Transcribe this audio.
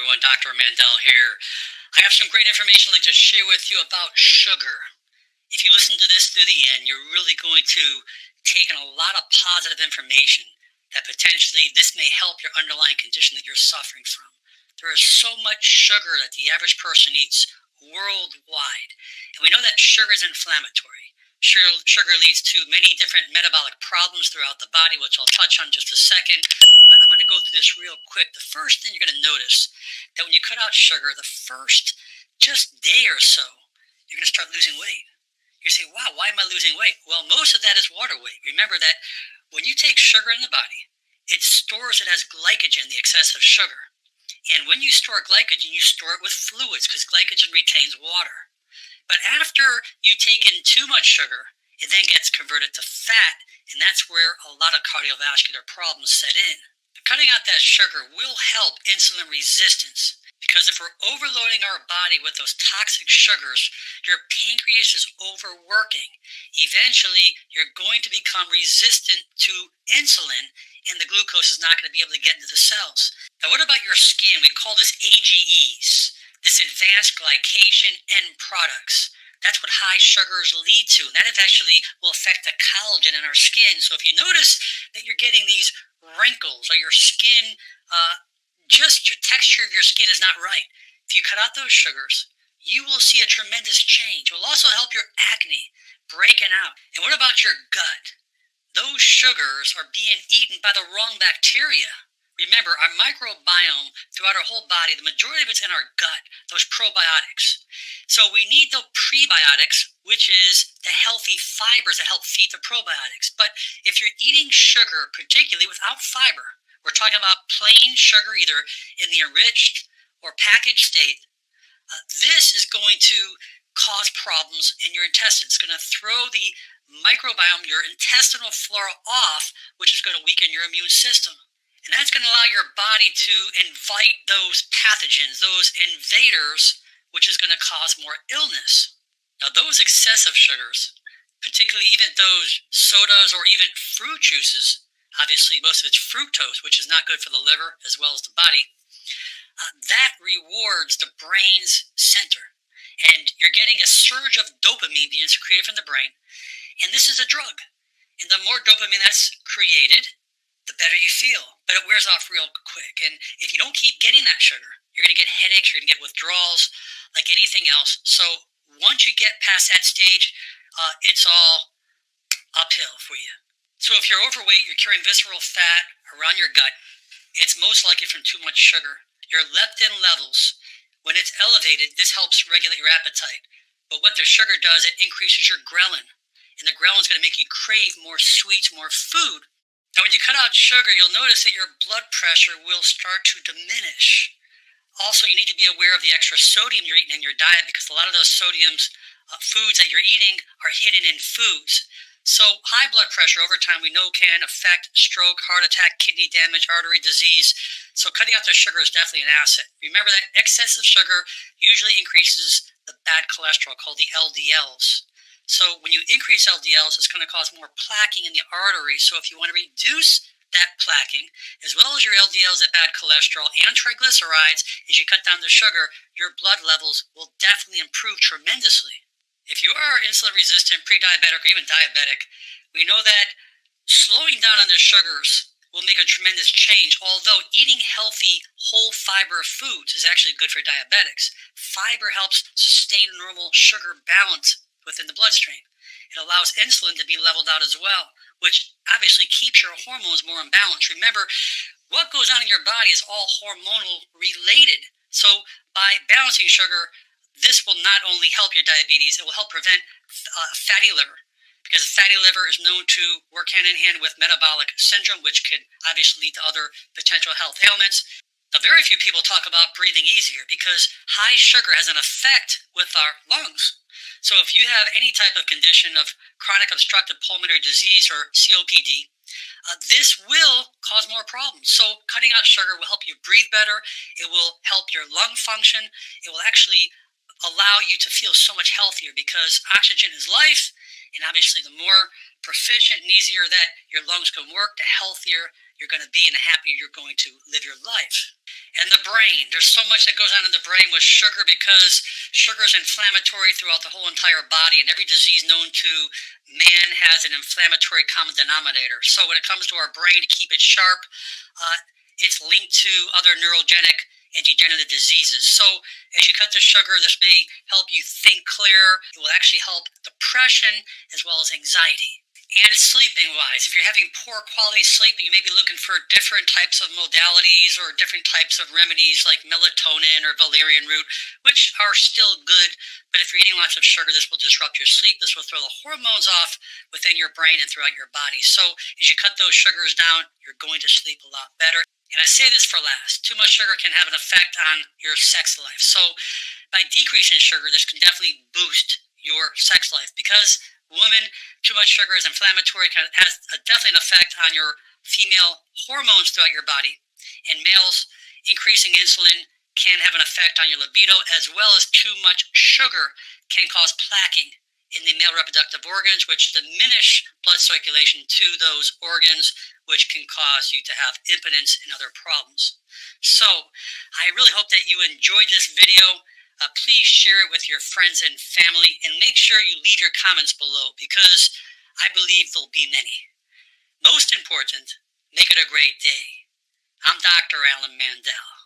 everyone. Dr. Mandel here. I have some great information I'd like to share with you about sugar. If you listen to this through the end, you're really going to take in a lot of positive information that potentially this may help your underlying condition that you're suffering from. There is so much sugar that the average person eats worldwide. And we know that sugar is inflammatory. Sugar leads to many different metabolic problems throughout the body, which I'll touch on in just a second. But I'm going to go through this real quick. The first thing you're going to notice that when you cut out sugar, the first just day or so, you're going to start losing weight. You say, wow, why am I losing weight? Well, most of that is water weight. Remember that when you take sugar in the body, it stores it as glycogen, the excess of sugar. And when you store glycogen, you store it with fluids because glycogen retains water. But after you take in too much sugar, it then gets converted to fat, and that's where a lot of cardiovascular problems set in. But cutting out that sugar will help insulin resistance, because if we're overloading our body with those toxic sugars, your pancreas is overworking. Eventually, you're going to become resistant to insulin, and the glucose is not going to be able to get into the cells. Now, what about your skin? We call this AGEs. This advanced glycation end products. That's what high sugars lead to. And that eventually will affect the collagen in our skin. So if you notice that you're getting these wrinkles or your skin, just your texture of your skin is not right, if you cut out those sugars, you will see a tremendous change. It will also help your acne breaking out. And what about your gut? Those sugars are being eaten by the wrong bacteria. Remember, our microbiome throughout our whole body, the majority of it's in our gut, those probiotics. So we need the prebiotics, which is the healthy fibers that help feed the probiotics. But if you're eating sugar, particularly without fiber, we're talking about plain sugar, either in the enriched or packaged state, this is going to cause problems in your intestines. It's going to throw the microbiome, your intestinal flora off, which is going to weaken your immune system. And that's going to allow your body to invite those pathogens, those invaders, which is going to cause more illness. Now, those excessive sugars, particularly even those sodas or even fruit juices, obviously most of it's fructose, which is not good for the liver as well as the body, that rewards the brain's center. And you're getting a surge of dopamine being secreted from the brain. And this is a drug. And the more dopamine that's created, the better you feel. But it wears off real quick. And if you don't keep getting that sugar, you're going to get headaches, you're going to get withdrawals, like anything else. So once you get past that stage, it's all uphill for you. So if you're overweight, you're carrying visceral fat around your gut, it's most likely from too much sugar. Your leptin levels, when it's elevated, this helps regulate your appetite. But what the sugar does, it increases your ghrelin. And the ghrelin is going to make you crave more sweets, more food. Now, when you cut out sugar, you'll notice that your blood pressure will start to diminish. Also, you need to be aware of the extra sodium you're eating in your diet, because a lot of those foods that you're eating are hidden in foods. So high blood pressure over time we know can affect stroke, heart attack, kidney damage, artery disease. So cutting out the sugar is definitely an asset. Remember that excessive sugar usually increases the bad cholesterol called the LDLs. So when you increase LDLs, it's going to cause more plaquing in the arteries. So if you want to reduce that plaquing, as well as your LDLs, that bad cholesterol, and triglycerides, as you cut down the sugar, your blood levels will definitely improve tremendously. If you are insulin resistant, pre-diabetic, or even diabetic, we know that slowing down on the sugars will make a tremendous change, although eating healthy, whole fiber foods is actually good for diabetics. Fiber helps sustain a normal sugar balance within the bloodstream. It allows insulin to be leveled out as well, which obviously keeps your hormones more in balance. Remember, what goes on in your body is all hormonal related. So by balancing sugar, this will not only help your diabetes, it will help prevent fatty liver, because fatty liver is known to work hand in hand with metabolic syndrome, which could obviously lead to other potential health ailments. Now, very few people talk about breathing easier because high sugar has an effect with our lungs. So if you have any type of condition of chronic obstructive pulmonary disease or COPD, this will cause more problems. So cutting out sugar will help you breathe better. It will help your lung function. It will actually allow you to feel so much healthier, because oxygen is life. And obviously, the more proficient and easier that your lungs can work, the healthier you're going to be and the happier you're going to live your life. And the brain, there's so much that goes on in the brain with sugar because sugar is inflammatory throughout the whole entire body, and every disease known to man has an inflammatory common denominator. So when it comes to our brain, to keep it sharp, it's linked to other neurogenic and degenerative diseases. So as you cut the sugar, this may help you think clearer. It will actually help depression as well as anxiety. And sleeping wise, if you're having poor quality sleeping, you may be looking for different types of modalities or different types of remedies like melatonin or valerian root, which are still good. But if you're eating lots of sugar, this will disrupt your sleep. This will throw the hormones off within your brain and throughout your body. So as you cut those sugars down, you're going to sleep a lot better. And I say this for last, too much sugar can have an effect on your sex life. So by decreasing sugar, this can definitely boost your sex life because women, too much sugar is inflammatory, has definitely an effect on your female hormones throughout your body. And males, increasing insulin can have an effect on your libido, as well as too much sugar can cause plaquing in the male reproductive organs, which diminish blood circulation to those organs, which can cause you to have impotence and other problems. So I really hope that you enjoyed this video. Please share it with your friends and family, and make sure you leave your comments below because I believe there'll be many. Most important, make it a great day. I'm Dr. Alan Mandel.